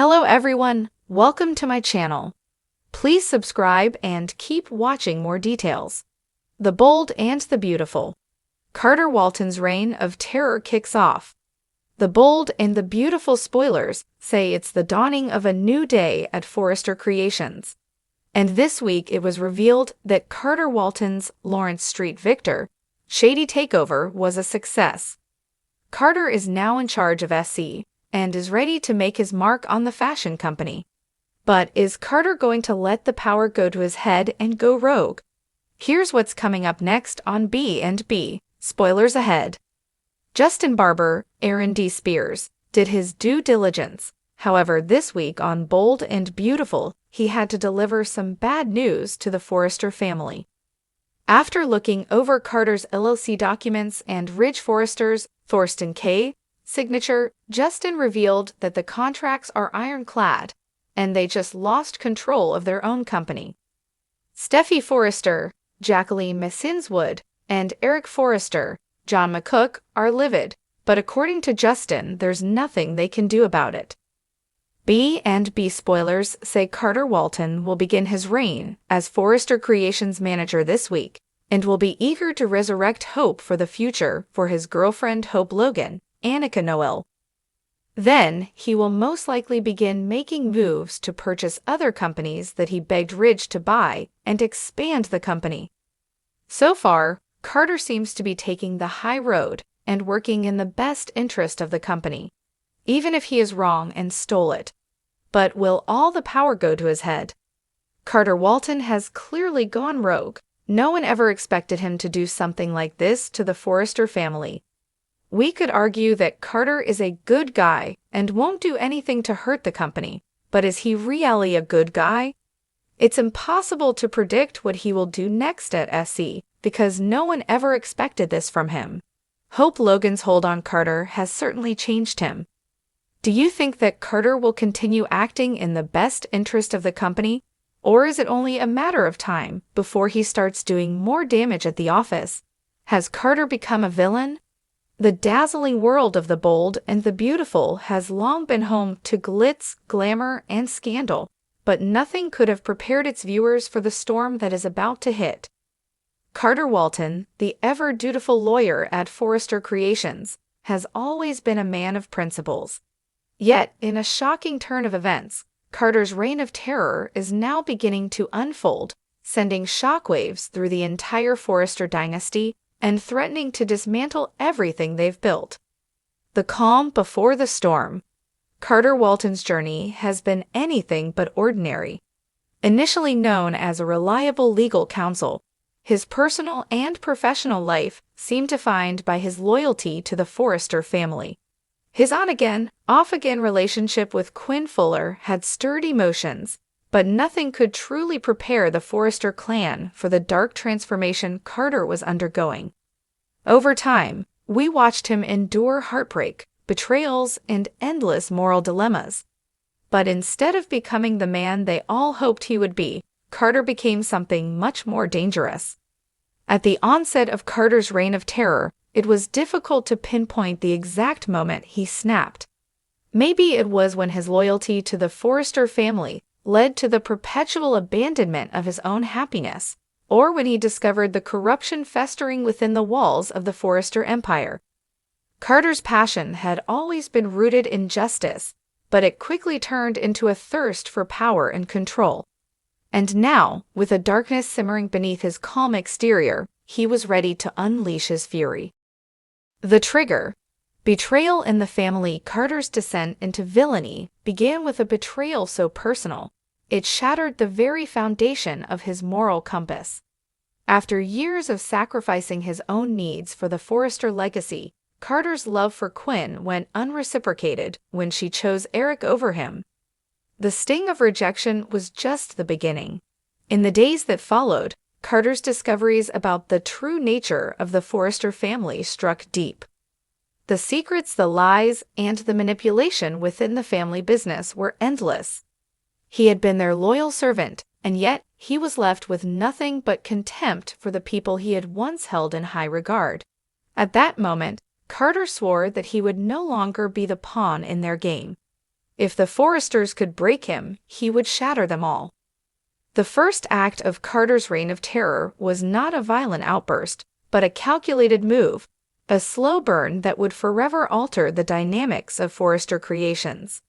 Hello everyone, welcome to my channel. Please subscribe and keep watching more details. The Bold and the Beautiful. Carter Walton's reign of terror kicks off. The Bold and the Beautiful spoilers say it's the dawning of a new day at Forrester Creations. And this week it was revealed that Carter Walton's Lawrence Street Victor shady takeover was a success. Carter is now in charge of SC and is ready to make his mark on the fashion company. But is Carter going to let the power go to his head and go rogue? Here's what's coming up next on B&B. Spoilers ahead. Justin Barber, Aaron D. Spears, did his due diligence. However, this week on Bold and Beautiful, he had to deliver some bad news to the Forrester family. After looking over Carter's LLC documents and Ridge Forrester's Thorsten K. signature, Justin revealed that the contracts are ironclad, and they just lost control of their own company. Steffi Forrester, Jacqueline Messinswood, and Eric Forrester, John McCook, are livid, but according to Justin, there's nothing they can do about it. B&B spoilers say Carter Walton will begin his reign as Forrester Creations manager this week and will be eager to resurrect hope for the future for his girlfriend Hope Logan, Annika Noel. Then, he will most likely begin making moves to purchase other companies that he begged Ridge to buy and expand the company. So far, Carter seems to be taking the high road and working in the best interest of the company, even if he is wrong and stole it. But will all the power go to his head? Carter Walton has clearly gone rogue. No one ever expected him to do something like this to the Forrester family. We could argue that Carter is a good guy and won't do anything to hurt the company, but is he really a good guy? It's impossible to predict what he will do next at SC because no one ever expected this from him. Hope Logan's hold on Carter has certainly changed him. Do you think that Carter will continue acting in the best interest of the company, or is it only a matter of time before he starts doing more damage at the office? Has Carter become a villain? The dazzling world of the Bold and the Beautiful has long been home to glitz, glamour, and scandal, but nothing could have prepared its viewers for the storm that is about to hit. Carter Walton, the ever-dutiful lawyer at Forrester Creations, has always been a man of principles. Yet, in a shocking turn of events, Carter's reign of terror is now beginning to unfold, sending shockwaves through the entire Forrester dynasty and threatening to dismantle everything they've built. The calm before the storm. Carter Walton's journey has been anything but ordinary. Initially known as a reliable legal counsel, his personal and professional life seemed defined by his loyalty to the Forrester family. His on-again, off-again relationship with Quinn Fuller had stirred emotions, but nothing could truly prepare the Forrester clan for the dark transformation Carter was undergoing. Over time, we watched him endure heartbreak, betrayals, and endless moral dilemmas. But instead of becoming the man they all hoped he would be, Carter became something much more dangerous. At the onset of Carter's reign of terror, it was difficult to pinpoint the exact moment he snapped. Maybe it was when his loyalty to the Forrester family led to the perpetual abandonment of his own happiness, or when he discovered the corruption festering within the walls of the Forrester empire. Carter's passion had always been rooted in justice, but it quickly turned into a thirst for power and control. And now, with a darkness simmering beneath his calm exterior, he was ready to unleash his fury. The trigger. Betrayal in the family. Carter's descent into villainy began with a betrayal so personal, it shattered the very foundation of his moral compass. After years of sacrificing his own needs for the Forrester legacy, Carter's love for Quinn went unreciprocated when she chose Eric over him. The sting of rejection was just the beginning. In the days that followed, Carter's discoveries about the true nature of the Forrester family struck deep. The secrets, the lies, and the manipulation within the family business were endless. He had been their loyal servant, and yet he was left with nothing but contempt for the people he had once held in high regard. At that moment, Carter swore that he would no longer be the pawn in their game. If the Forresters could break him, he would shatter them all. The first act of Carter's reign of terror was not a violent outburst, but a calculated move, a slow burn that would forever alter the dynamics of Forrester Creations.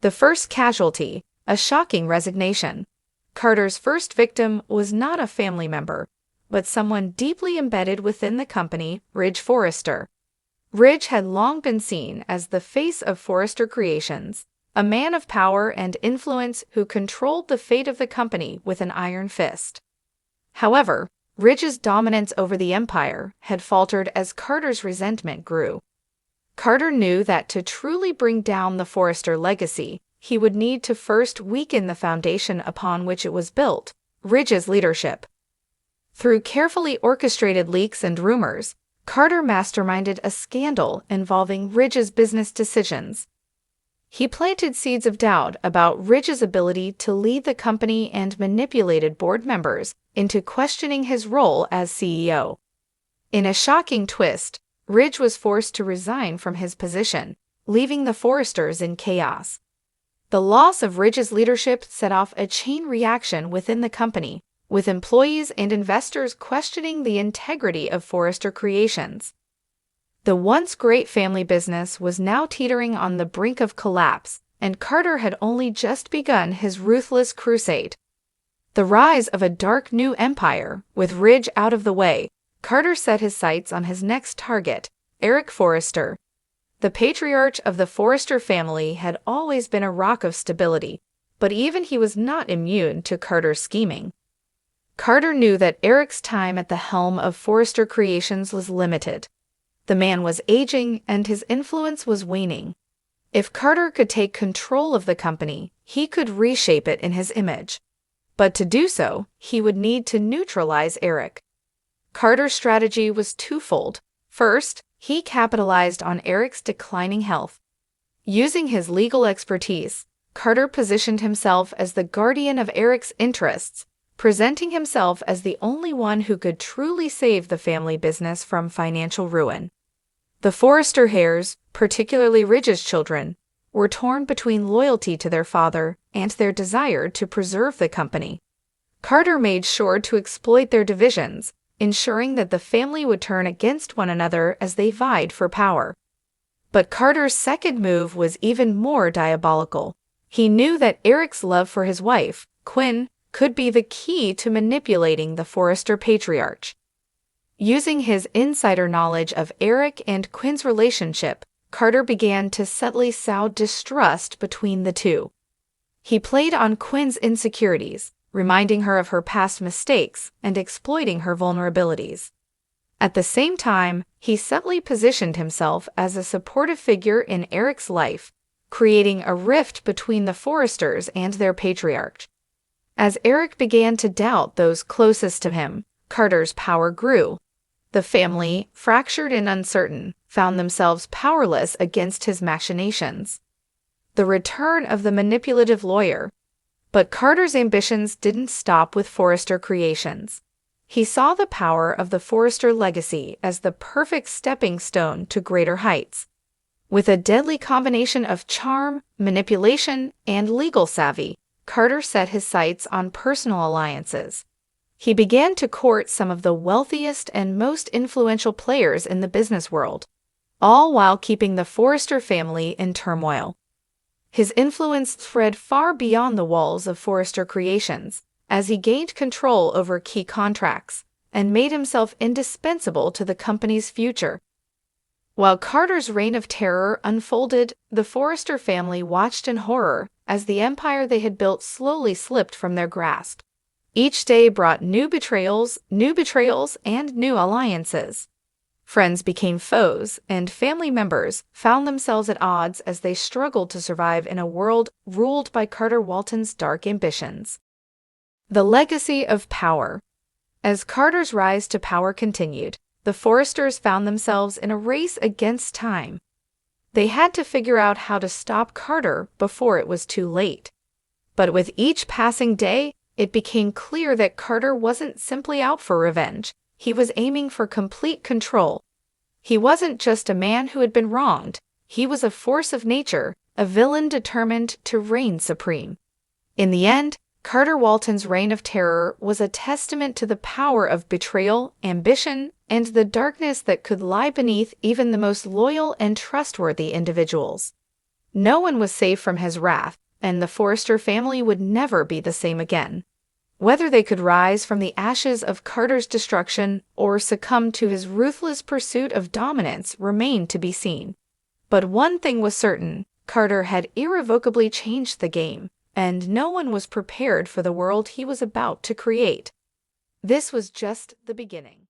The first casualty, a shocking resignation. Carter's first victim was not a family member, but someone deeply embedded within the company, Ridge Forrester. Ridge had long been seen as the face of Forrester Creations, a man of power and influence who controlled the fate of the company with an iron fist. However, Ridge's dominance over the empire had faltered as Carter's resentment grew. Carter knew that to truly bring down the Forrester legacy, he would need to first weaken the foundation upon which it was built, Ridge's leadership. Through carefully orchestrated leaks and rumors, Carter masterminded a scandal involving Ridge's business decisions. He planted seeds of doubt about Ridge's ability to lead the company and manipulated board members into questioning his role as CEO. In a shocking twist, Ridge was forced to resign from his position, leaving the Forresters in chaos. The loss of Ridge's leadership set off a chain reaction within the company, with employees and investors questioning the integrity of Forrester Creations. The once great family business was now teetering on the brink of collapse, and Carter had only just begun his ruthless crusade. The rise of a dark new empire, with Ridge out of the way, Carter set his sights on his next target, Eric Forrester. The patriarch of the Forrester family had always been a rock of stability, but even he was not immune to Carter's scheming. Carter knew that Eric's time at the helm of Forrester Creations was limited. The man was aging and his influence was waning. If Carter could take control of the company, he could reshape it in his image. But to do so, he would need to neutralize Eric. Carter's strategy was twofold. First, he capitalized on Eric's declining health. Using his legal expertise, Carter positioned himself as the guardian of Eric's interests, presenting himself as the only one who could truly save the family business from financial ruin. The Forrester heirs, particularly Ridge's children, were torn between loyalty to their father and their desire to preserve the company. Carter made sure to exploit their divisions, ensuring that the family would turn against one another as they vied for power. But Carter's second move was even more diabolical. He knew that Eric's love for his wife, Quinn, could be the key to manipulating the Forrester patriarch. Using his insider knowledge of Eric and Quinn's relationship, Carter began to subtly sow distrust between the two. He played on Quinn's insecurities, reminding her of her past mistakes and exploiting her vulnerabilities. At the same time, he subtly positioned himself as a supportive figure in Eric's life, creating a rift between the Forresters and their patriarch. As Eric began to doubt those closest to him, Carter's power grew. The family, fractured and uncertain, found themselves powerless against his machinations. The return of the manipulative lawyer. But Carter's ambitions didn't stop with Forrester Creations. He saw the power of the Forrester legacy as the perfect stepping stone to greater heights. With a deadly combination of charm, manipulation, and legal savvy, Carter set his sights on personal alliances. He began to court some of the wealthiest and most influential players in the business world, all while keeping the Forrester family in turmoil. His influence spread far beyond the walls of Forrester Creations, as he gained control over key contracts and made himself indispensable to the company's future. While Carter's reign of terror unfolded, the Forrester family watched in horror as the empire they had built slowly slipped from their grasp. Each day brought new betrayals, and new alliances. Friends became foes, and family members found themselves at odds as they struggled to survive in a world ruled by Carter Walton's dark ambitions. The legacy of power. As Carter's rise to power continued, the Forresters found themselves in a race against time. They had to figure out how to stop Carter before it was too late. But with each passing day, it became clear that Carter wasn't simply out for revenge. He was aiming for complete control. He wasn't just a man who had been wronged. He was a force of nature, a villain determined to reign supreme. In the end, Carter Walton's reign of terror was a testament to the power of betrayal, ambition, and the darkness that could lie beneath even the most loyal and trustworthy individuals. No one was safe from his wrath, and the Forrester family would never be the same again. Whether they could rise from the ashes of Carter's destruction or succumb to his ruthless pursuit of dominance remained to be seen. But one thing was certain: Carter had irrevocably changed the game, and no one was prepared for the world he was about to create. This was just the beginning.